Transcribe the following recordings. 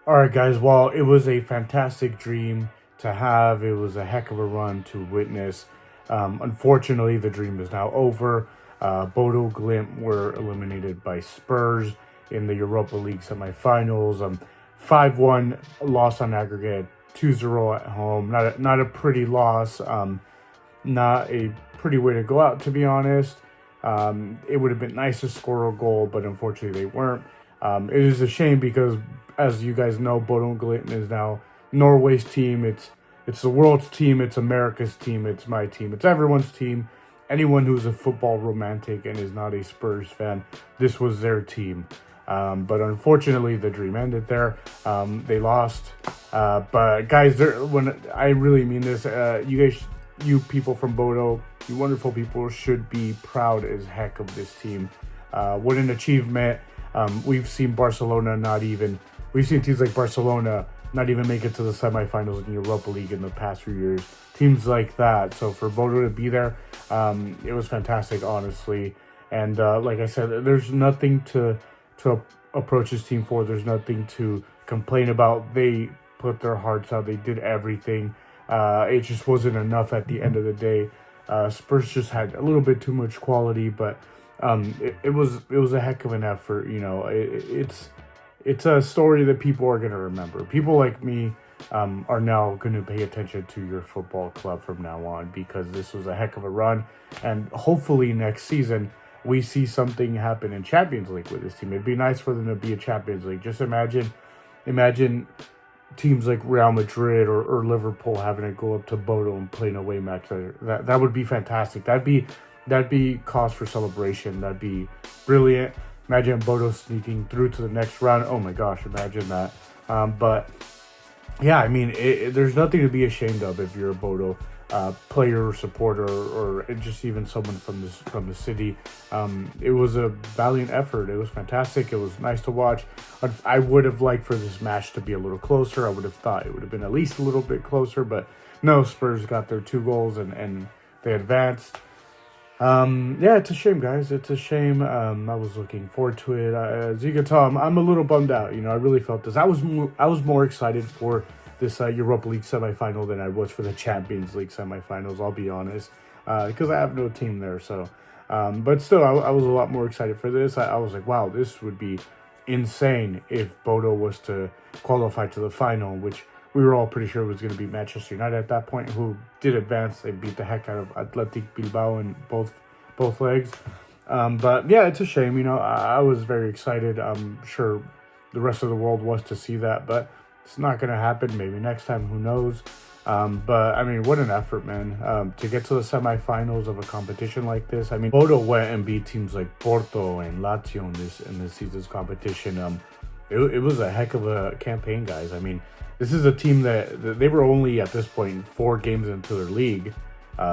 All right, guys. Well, it was a fantastic dream to have. It was a heck of a run to witness. Unfortunately, the dream is now over. Bodø Glimt were eliminated by Spurs in the Europa League semifinals. 5-1 loss on aggregate, 2-0 at home. Not a pretty loss. Not a pretty way to go out, to be honest. It would have been nice to score a goal, but unfortunately they weren't. It is a shame because, as you guys know, Bodø Glimt is now Norway's team. It's the world's team. It's America's team. It's my team. It's everyone's team. Anyone who's a football romantic and is not a Spurs fan, this was their team. But unfortunately, the dream ended there. They lost. But guys, when I really mean this, you people from Bodo, you wonderful people, should be proud as heck of this team. What an achievement! We've seen we've seen teams like Barcelona not even make it to the semifinals in Europa League in the past few years. Teams like that. So for Bodo to be there, it was fantastic, honestly. And like I said, there's nothing to approach this team for. There's nothing to complain about. They put their hearts out. They did everything. It just wasn't enough at the end of the day. Spurs just had a little bit too much quality, but it was a heck of an effort. It's a story that people are gonna remember. People like me are now going to pay attention to your football club from now on, because this was a heck of a run, and hopefully next season we see something happen in Champions League with this team. It'd be nice for them to be a Champions League. Just imagine teams like Real Madrid or Liverpool having to go up to Bodo and play an away match. That would be fantastic. That'd be cause for celebration. That'd be brilliant. Imagine Bodo sneaking through to the next round. Oh my gosh, imagine that. But yeah, I mean, there's nothing to be ashamed of if you're a Bodo player or supporter, or just even someone from the city. It was a valiant effort. It was fantastic. It was nice to watch. I would have liked for this match to be a little closer. I would have thought it would have been at least a little bit closer, but no, Spurs got their 2 goals and they advanced. Yeah, it's a shame, guys. It's a shame. I was looking forward to it. As you can tell, I'm a little bummed out. I really felt this. I was more excited for this Europa League semifinal than I was for the Champions League semifinals. I'll be honest, because I have no team there. So, but still, I was a lot more excited for this. I was like, wow, this would be insane if Bodo was to qualify to the final, which we were all pretty sure was going to be Manchester United at that point, who did advance. They beat the heck out of Athletic Bilbao in both legs. But yeah, it's a shame. I was very excited. I'm sure the rest of the world was to see that, but it's not going to happen. Maybe next time, who knows? But I mean, what an effort, man. To get to the semifinals of a competition like this. I mean, Bodo went and beat teams like Porto and Lazio in this season's competition. It was a heck of a campaign, guys. I mean, this is a team that they were only at this point 4 games into their league,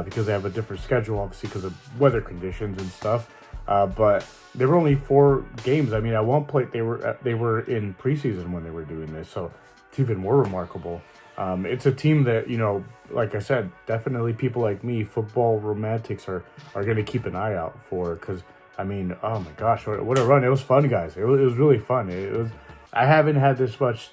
because they have a different schedule, obviously, because of weather conditions and stuff. But they were only 4 games. I mean, at one point they were in preseason when they were doing this, so it's even more remarkable. It's a team that, like I said, definitely people like me, football romantics, are going to keep an eye out for, because I mean, oh my gosh, what a run! It was fun, guys. It was really fun. It was. I haven't had this much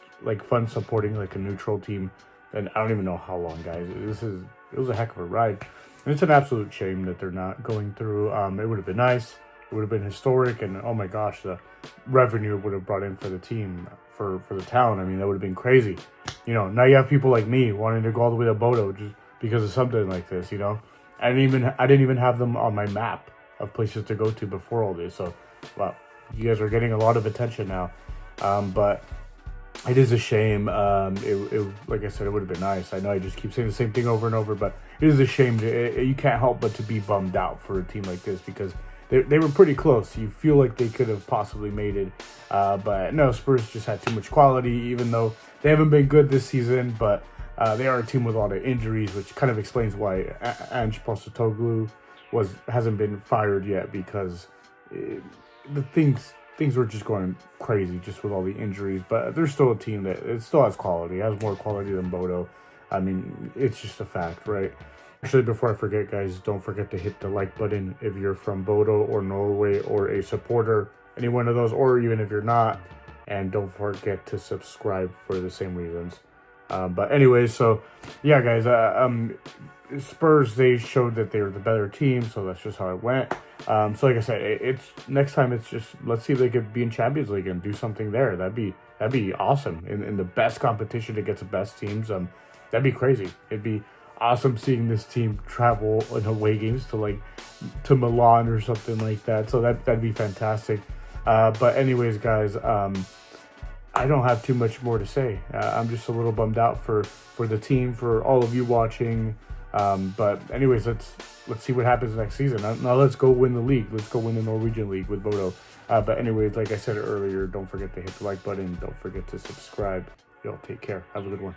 fun supporting a neutral team, and I don't even know how long, guys. It was a heck of a ride, and it's an absolute shame that they're not going through. It would have been nice. It would have been historic, and oh my gosh, the revenue it would have brought in for the team, for the town. I mean, that would have been crazy. Now you have people like me wanting to go all the way to Bodo just because of something like this. I didn't even have them on my map of places to go to before all this. So, wow, you guys are getting a lot of attention now. But it is a shame. Like I said, it would have been nice. I know I just keep saying the same thing over and over, but it is a shame. You can't help but to be bummed out for a team like this, because they were pretty close. You feel like they could have possibly made it. But no, Spurs just had too much quality, even though they haven't been good this season. But they are a team with a lot of injuries, which kind of explains why Ange Postecoglou hasn't been fired yet, because the things were just going crazy just with all the injuries. But there's still a team that it still has quality, has more quality than Bodo. I mean, it's just a fact, right? Actually, before I forget, guys, don't forget to hit the like button if you're from Bodo or Norway or a supporter, any one of those, or even if you're not, and don't forget to subscribe for the same reasons. But anyways, so yeah, guys, Spurs, they showed that they were the better team, so that's just how it went. So like I said, it's next time it's just let's see if they could be in Champions League and do something there. That'd be awesome in the best competition against the best teams. That'd be crazy. It'd be awesome seeing this team travel in away games to Milan or something like that. So that'd be fantastic. But anyways, guys, I don't have too much more to say. I'm just a little bummed out for the team, for all of you watching. But anyways, let's see what happens next season. Now let's go win the league. Let's go win the Norwegian league with Bodø. But anyways, like I said earlier, don't forget to hit the like button. Don't forget to subscribe. Y'all take care. Have a good one.